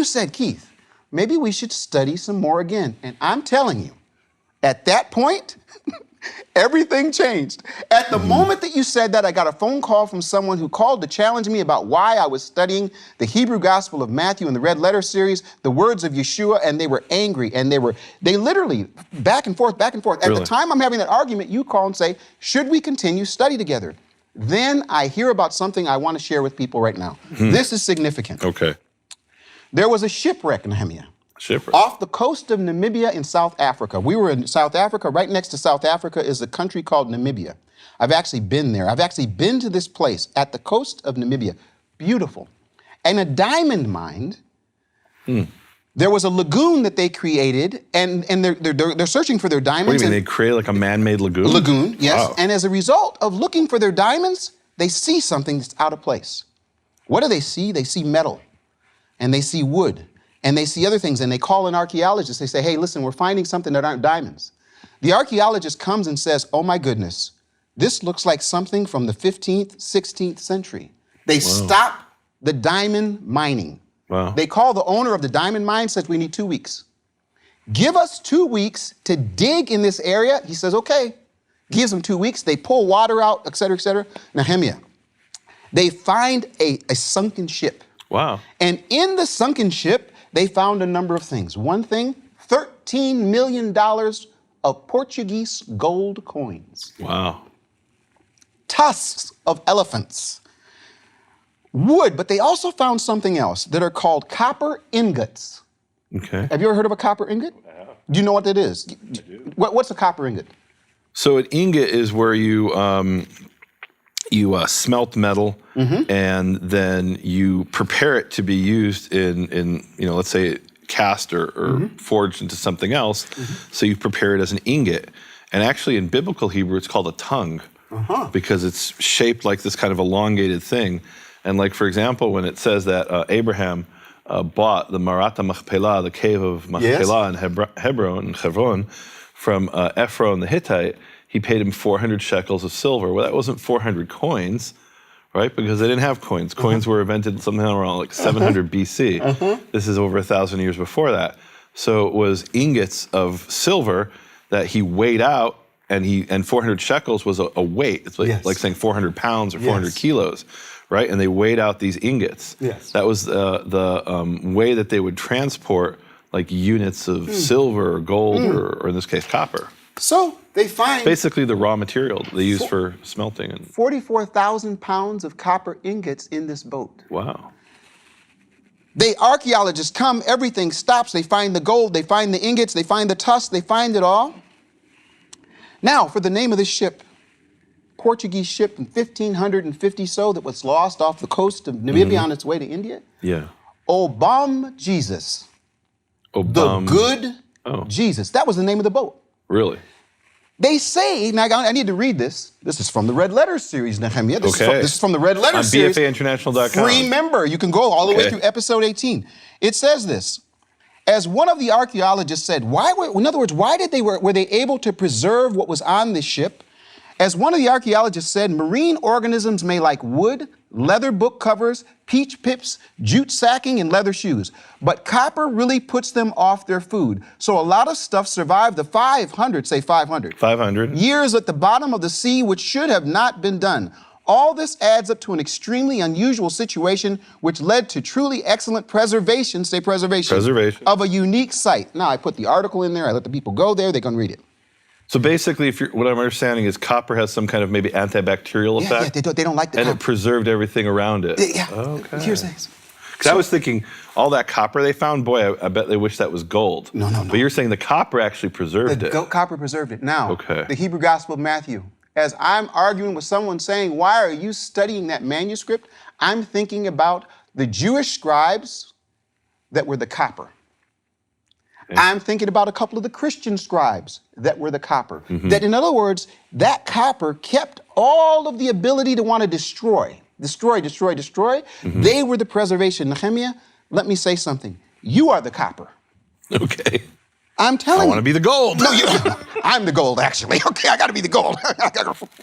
you said, Keith, maybe we should study some more again. And I'm telling you, at that point, everything changed. At the moment that you said that, I got a phone call from someone who called to challenge me about why I was studying the Hebrew Gospel of Matthew in the Red Letter series, the words of Yeshua, and they were angry, and they literally back and forth, back and forth. At the time I'm having that argument, you call and say, should we continue study together? Then I hear about something I want to share with people right now. This is significant. Okay. There was a shipwreck, Nehemia. Shipwreck. Off the coast of Namibia in South Africa. We were in South Africa. Right next to South Africa is a country called Namibia. I've actually been there. I've actually been to this place at the coast of Namibia. Beautiful. And a diamond mine, there was a lagoon that they created, and they're searching for their diamonds. What do you mean, they created like a man-made lagoon? Lagoon, yes. Wow. And as a result of looking for their diamonds, they see something that's out of place. What do they see? They see metal, and they see wood, and they see other things, and they call an archaeologist. They say, hey, listen, we're finding something that aren't diamonds. The archaeologist comes and says, oh my goodness, this looks like something from the 15th, 16th century. They stop the diamond mining. Wow. They call the owner of the diamond mine, says we need 2 weeks. Give us 2 weeks to dig in this area. He says, okay. Gives them 2 weeks. They pull water out, et cetera, et cetera. Nehemia, they find a sunken ship. Wow. And in the sunken ship, they found a number of things. One thing, $13 million of Portuguese gold coins. Wow. Tusks of elephants. Wood, but they also found something else that are called copper ingots. Okay. Have you ever heard of a copper ingot? I have. Do you know what that is? I do. What's a copper ingot? So an ingot is where you smelt metal and then you prepare it to be used in let's say cast or forged into something else. So you prepare it as an ingot. And actually in biblical Hebrew, it's called a tongue because it's shaped like this kind of elongated thing. And like, for example, when it says that Abraham bought the Marata Machpelah, the cave of Machpelah in Hebron, from Ephron the Hittite, he paid him 400 shekels of silver. Well, that wasn't 400 coins, right? Because they didn't have coins. Coins were invented something around like 700 BC. This is over 1,000 years before that. So it was ingots of silver that he weighed out, and 400 shekels was a weight. It's like saying 400 pounds or 400 kilos, right? And they weighed out these ingots. That was the way that they would transport like units of silver or gold or in this case, copper. So they find It's basically the raw material they use for smelting. And 44,000 pounds of copper ingots in this boat. wow. The archaeologists come, everything stops. They find the gold, they find the ingots, they find the tusks, they find it all. Now, for the name of this ship, Portuguese ship in 1550 so that was lost off the coast of Namibia on its way to India. Yeah. Obam Jesus. Obam. The good Jesus. That was the name of the boat. Really? They say, now I need to read this. This is from the Red Letters series, Nehemia. This is from the Red Letters series. On BFAinternational.com. Remember, you can go all the way through episode 18. It says this. As one of the archaeologists said, in other words, why were they able to preserve what was on this ship? As one of the archaeologists said, marine organisms may like wood, leather book covers, peach pips, jute sacking, and leather shoes. But copper really puts them off their food. So a lot of stuff survived the 500 years at the bottom of the sea, which should have not been done. All this adds up to an extremely unusual situation, which led to truly excellent preservation, of a unique site. Now, I put the article in there. I let the people go there. They're going to read it. So basically, what I'm understanding is copper has some kind of maybe antibacterial effect. Yeah, they don't like the and copper. it preserved everything around it. Yeah. Okay. Here's this. Because I was thinking, all that copper they found, boy, I bet they wish that was gold. No. But you're saying the copper actually preserved it. Copper preserved it. Now, Okay. the Hebrew Gospel of Matthew. As I'm arguing with someone saying, why are you studying that manuscript? I'm thinking about the Jewish scribes that were the copper. I'm thinking about a couple of the Christian scribes that were the copper. That, in other words, that copper kept all of the ability to want to destroy. They were the preservation. Nehemia, let me say something. You are the copper. Okay. I'm telling you. I want to be the gold. No, I'm the gold, actually. Okay, I got to be the gold.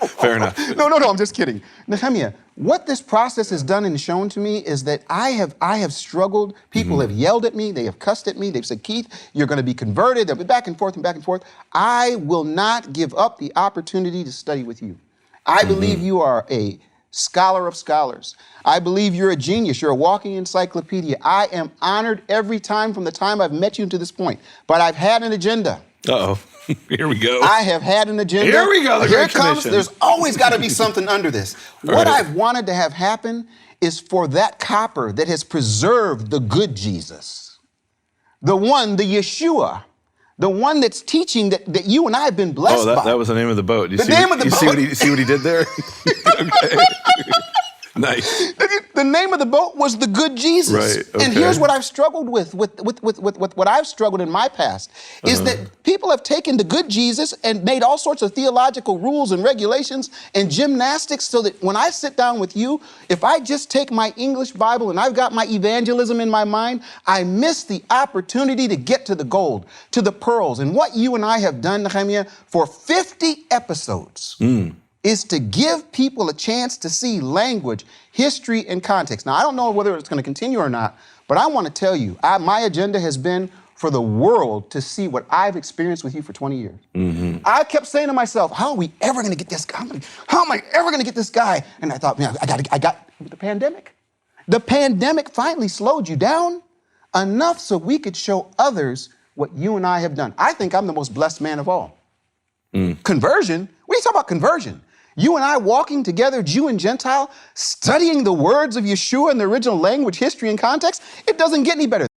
Fair enough. No, I'm just kidding. Nehemia, what this process has done and shown to me is that I have struggled. People have yelled at me. They have cussed at me. They've said, Keith, you're going to be converted. They'll be back and forth and back and forth. I will not give up the opportunity to study with you. I believe you are a scholar of scholars. I believe you're a genius. You're a walking encyclopedia. I am honored every time from the time I've met you to this point. But I've had an agenda. Uh-oh. Here we go. I have had an agenda. Here we go. Here it comes. There's always got to be something under this. What I've wanted to have happen is for that copper that has preserved the good Jesus, the one, the Yeshua, the one that's teaching that you and I have been blessed by. That was the name of the boat. You The name of the boat. See what he did there? Okay. Nice. The name of the boat was the good Jesus. Right, okay. And here's what I've struggled with what I've struggled in my past, is that people have taken the good Jesus and made all sorts of theological rules and regulations and gymnastics so that when I sit down with you, if I just take my English Bible and I've got my evangelism in my mind, I miss the opportunity to get to the gold, to the pearls. And what you and I have done, Nehemia, for 50 episodes, is to give people a chance to see language, history, and context. Now, I don't know whether it's going to continue or not, but I want to tell you, my agenda has been for the world to see what I've experienced with you for 20 years. I kept saying to myself, how are we ever going to get this guy? How am I ever going to get this guy? And I thought, man, I got the pandemic. The pandemic finally slowed you down enough so we could show others what you and I have done. I think I'm the most blessed man of all. Conversion? What are you talking about conversion? You and I walking together, Jew and Gentile, studying the words of Yeshua in the original language, history, and context, it doesn't get any better.